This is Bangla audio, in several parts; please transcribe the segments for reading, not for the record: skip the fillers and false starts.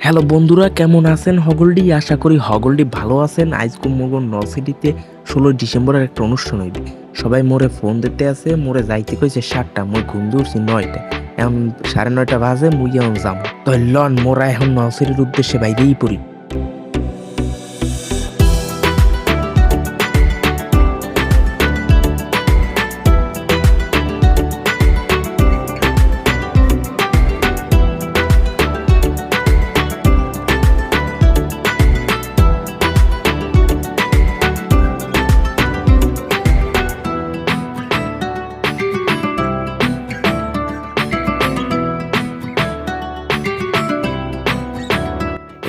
হ্যালো বন্ধুরা, কেমন আছেন? হগলডি আশা করি হগলডি ভালো আছেন। আজকে মোর নলসিটিতে 16 ডিসেম্বরের একটা অনুষ্ঠান হইবে। সবাই মোরে ফোন দিতে আছে, মোরে যাইতে কইছে 7টা, মুই ঘুম দিয়ে উঠছি 9টা। এখন 9:30 বাজে, মুই এখন যাম। তো লন মোরা এখন নলসিটির উদ্দেশ্যে বাইরেই পড়ি।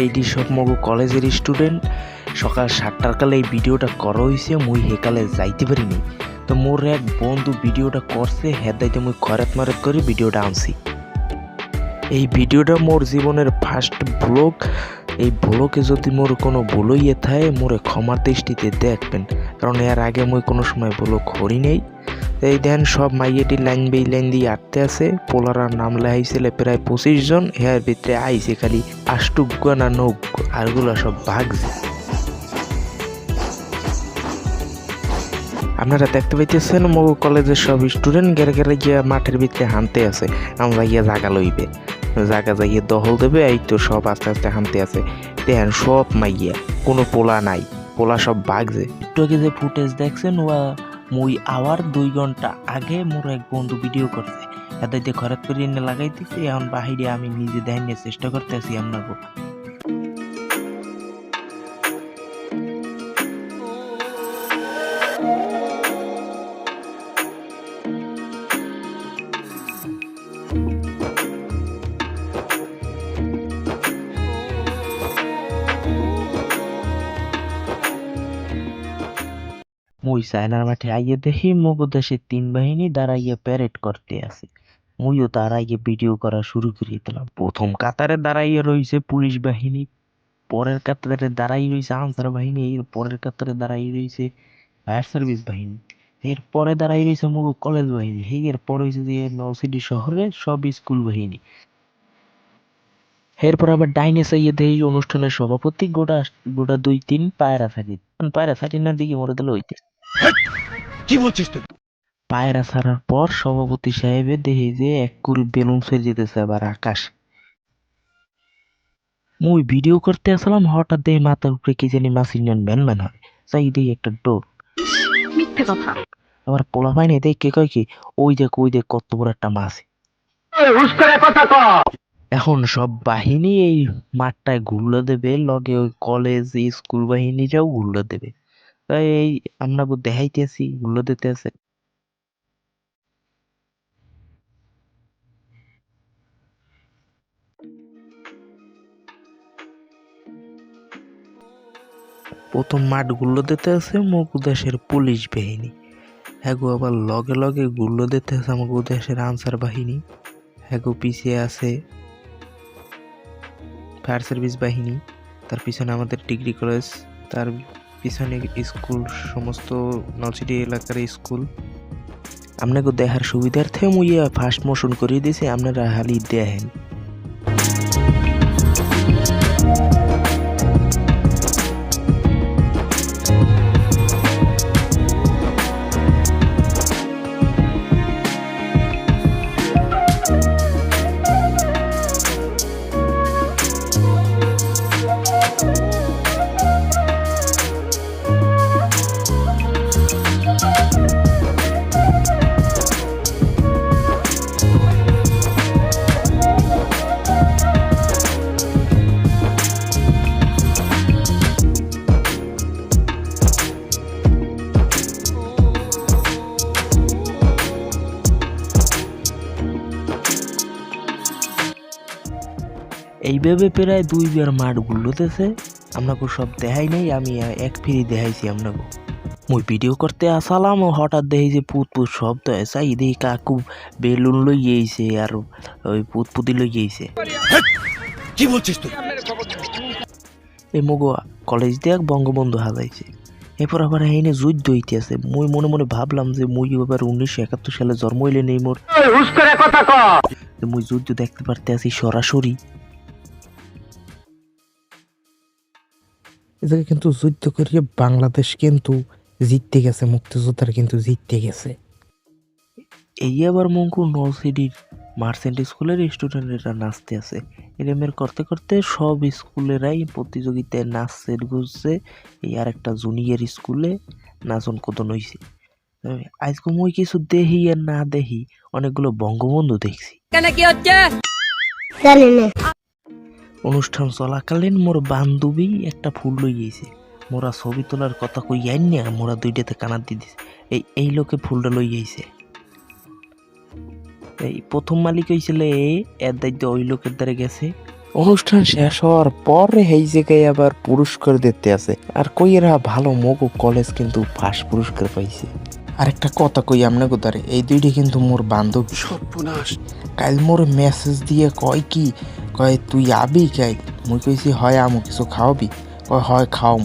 এইটি সব মগো কলেজের স্টুডেন্ট। সকাল 7টার কালে এই ভিডিওটা করা হয়েছে, মুই হেকালে যাইতে পারিনি। তো মোর এক বন্ধু ভিডিওটা করছে, হেদাইতে মুই খরাত মারাত করে ভিডিওটা আনছি। এই ভিডিওটা মোর জীবনের ফার্স্ট ব্লগ। এই ব্লগে যদি মোর কোনো ভুল হইয়ে থাকে, মোরে ক্ষমার দৃষ্টিতে দেখবেন, কারণ এর আগে মুই কোনো সময় ব্লগ করি নেই। এই দেন সব মাইয়েটি লাইন বেই লাইন দিয়ে আটতে আছে। পোলারা নাম লেখাইছিল প্রায় 25 জন, এর ভিতরে আইছে খালি 8 না 9, আরগুলা সব ভাগছে। আপনারা দেখতে পাইতেছেন মো কলেজের সব স্টুডেন্ট গেরে গেরে গিয়া মাঠের ভিতরে হানতে আছে। আমরা গিয়া জাগা লইবে, জাগা যাইয়ে দখল দেবে। এই তো সব আস্তে আস্তে হানতে আছে। দেখেন সব মাইয়া, কোনো পোলা নাই, পোলা সব ভাগছে। একটু আগে যে ফুটেজ দেখছেন, মুই আওয়ার 2 ঘন্টা আগে মোর এক বন্ধু ভিডিও করছে, এদাইতে ঘরের করে এনে লাগাই দিচ্ছে। এখন বাহিরে আমি নিজে দেখানোর চেষ্টা করতে আছি আপনাকে। মুই চায়নার মাঠে আইয়ে দেখি মগো দেশে 3 বাহিনী দাঁড়াইয়া প্যারেড করতে আছে। মুইও তার আগে ভিডিও করা শুরু করে দিলাম। প্রথম কাতারে দাঁড়াইয়া রয়েছে পুলিশ বাহিনী, পরের কাতারে দাঁড়াই রয়েছে আনসার বাহিনী, এর পরের কাতারে দাঁড়াই রয়েছে ফায়ার সার্ভিস বাহিনী, এর পরে দাঁড়াই রয়েছে মগো কলেজ বাহিনী, এর পরে হয়েছে যে নলসিটি শহরে সব স্কুল বাহিনী। এরপর আবার ডাইনে চাইয়ে দেই অনুষ্ঠানের সভাপতি গোটা গোটা 2-3 পায়রা থাকি। পায়রা থাকি না দিকে মরে দিলে হইতে কি বলছিস তুই? পায়রা ছাড়ার পর সভাপতি সাহেবের দেখি যে এক কুড়ি বেলুন ছেড়ে যেতেছে আবার আকাশ। মুই ভিডিও করতে আসলাম, হঠাৎ দেখি মাথার উপরে কি জানি মাসির ভ্যান ভ্যান হয়। চাই দেখি একটা ডোর। মিথ্যে কথা। আবার পোলা পাইনি দেখে কয় কি, ওই দেখ কত বড় একটা মাছ। এখন সব বাহিনী এই মাঠটায় ঘুরলো দেবে, লগে ওই কলেজ স্কুল বাহিনীরাও ঘুরলো দেবে। তাই এই আমরা দেখাইতেছি ঘুরলো দিতে আছে। প্রথম মাঠ গুল্লো দিতে আছে মগু দেশের পুলিশ বাহিনী, হ্যাগো আবার লগে লগে গুল্লো দিতে আছে মগু দেশের আনসার বাহিনী, হ্যাগো পিছিয়ে আছে ফায়ার সার্ভিস বাহিনী, তার পিছনে আমাদের ডিগ্রি কলেজ, তার পিছনে স্কুল, সমস্ত নলছিটি এলাকার স্কুল। আপনাকে দেখার সুবিধার্থে মুই ফার্স্ট মোশন করিয়ে দিয়েছি, আপনারা হালি দেখেন। এইভাবে প্রায় 2 বার মাঠ গুলোতেছে। আপনাকে সব দেখাই নাই, আমি এক ফিরি দেখাইছি আপনাকে। মুই ভিডিও করতে আসালাম, হঠাৎ দেখি যে পুত শব্দ হয়েছে। দেখি কাকু বেলুন লই গিয়েছে আর ওই পুতপুতি লই গিয়েছে। কি বলছিস তুই? এই মগো কলেজ দেখ বঙ্গবন্ধু হাজাইছে। এরপর আবার এনে যুদ্ধ হইতে আছে। মুই মনে মনে ভাবলাম যে মুই এবার 1971 সালে জন্ম হইলে নেই মোর, মুই যুদ্ধ দেখতে পারতে আছি সরাসরি। এ জায়গায় কিন্তু যুদ্ধ করিয়ে বাংলাদেশ কিন্তু জিততে গেছে, মুক্তিযোদ্ধার কিন্তু জিততে গেছে। এই আবার মঙ্কু নলসিটির মার্চেন্ট স্কুলের স্টুডেন্টরা নাচতে আছে। এরমের করতে করতে সব স্কুলেরাই প্রতিযোগিতায় নাচছে ঘুরছে। এই আর একটা জুনিয়র স্কুলে নাচন কদন হইছে। আজকে মুই কিছু দেখি আর না দেখি অনেকগুলো বঙ্গবন্ধু দেখছি। অনুষ্ঠান চলাকালীন মোর বান্ধবী একটা ফুল লই গেছে। মোরা ছবি তোলার কথা কই আইন না, মোরা দুইটাতে কানাত দিয়ে দিছে। এই লোকে ফুলটা লই গেছে। এই প্রথম মালিক হয়েছিল এর দায়িত্ব ওই লোকের দ্বারা গেছে। অনুষ্ঠান শেষ হওয়ার পর এই জায়গায় আবার পুরস্কার দিতে আছে। আর কইরা ভালো মগু কলেজ কিন্তু ফার্স্ট পুরস্কার পাইছে। আর একটা কথা কই আপনাকে দ্বারে, এই দুইটা কিন্তু মোর বান্ধবী। সর্বনাশ। কাল মোর মেসেজ দিয়ে কয় কি, কয় তুই আবি কাই? মুই কইছি হয় আমু কিছু খাওয়াবি? কয় হয় খাওয়াম।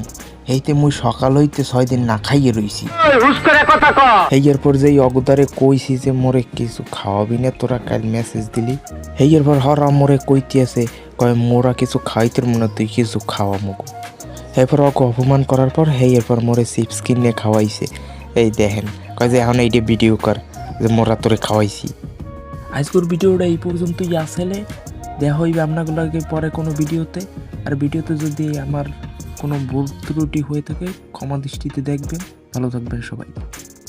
এইতে মুই সকাল হইতে 6 দিন না খাইয়ে রইছি। হেইয়ের পর যেই অগদারে কইছি যে মোরে কিছু খাওয়াবি না, তোরা কাল মেসেজ দিলি। হেইয়ের পর হরা মোরে কইতে আছে, কয় মোরা কিছু খাইতে মনে, তুই কিছু খাওয়া মুগো। এরপর ওকে অপমান করার পর হেইয়ের পর মোরে চিপস কিনে খাওয়াইছে। এই দেখেন, কয় যে এখন এইটা ভিডিও কর যে মোরা তোরে খাওয়াইছি। আজকের ভিডিওটা এই পর্যন্তই আসলে। দেখা হইবে আপনাগুলোকে পরে কোনো ভিডিওতে। আর ভিডিওতে যদি আমার কোনো ভুল ত্রুটি হয়ে থাকে ক্ষমা দৃষ্টিতে দেখবেন। ভালো থাকবেন সবাই।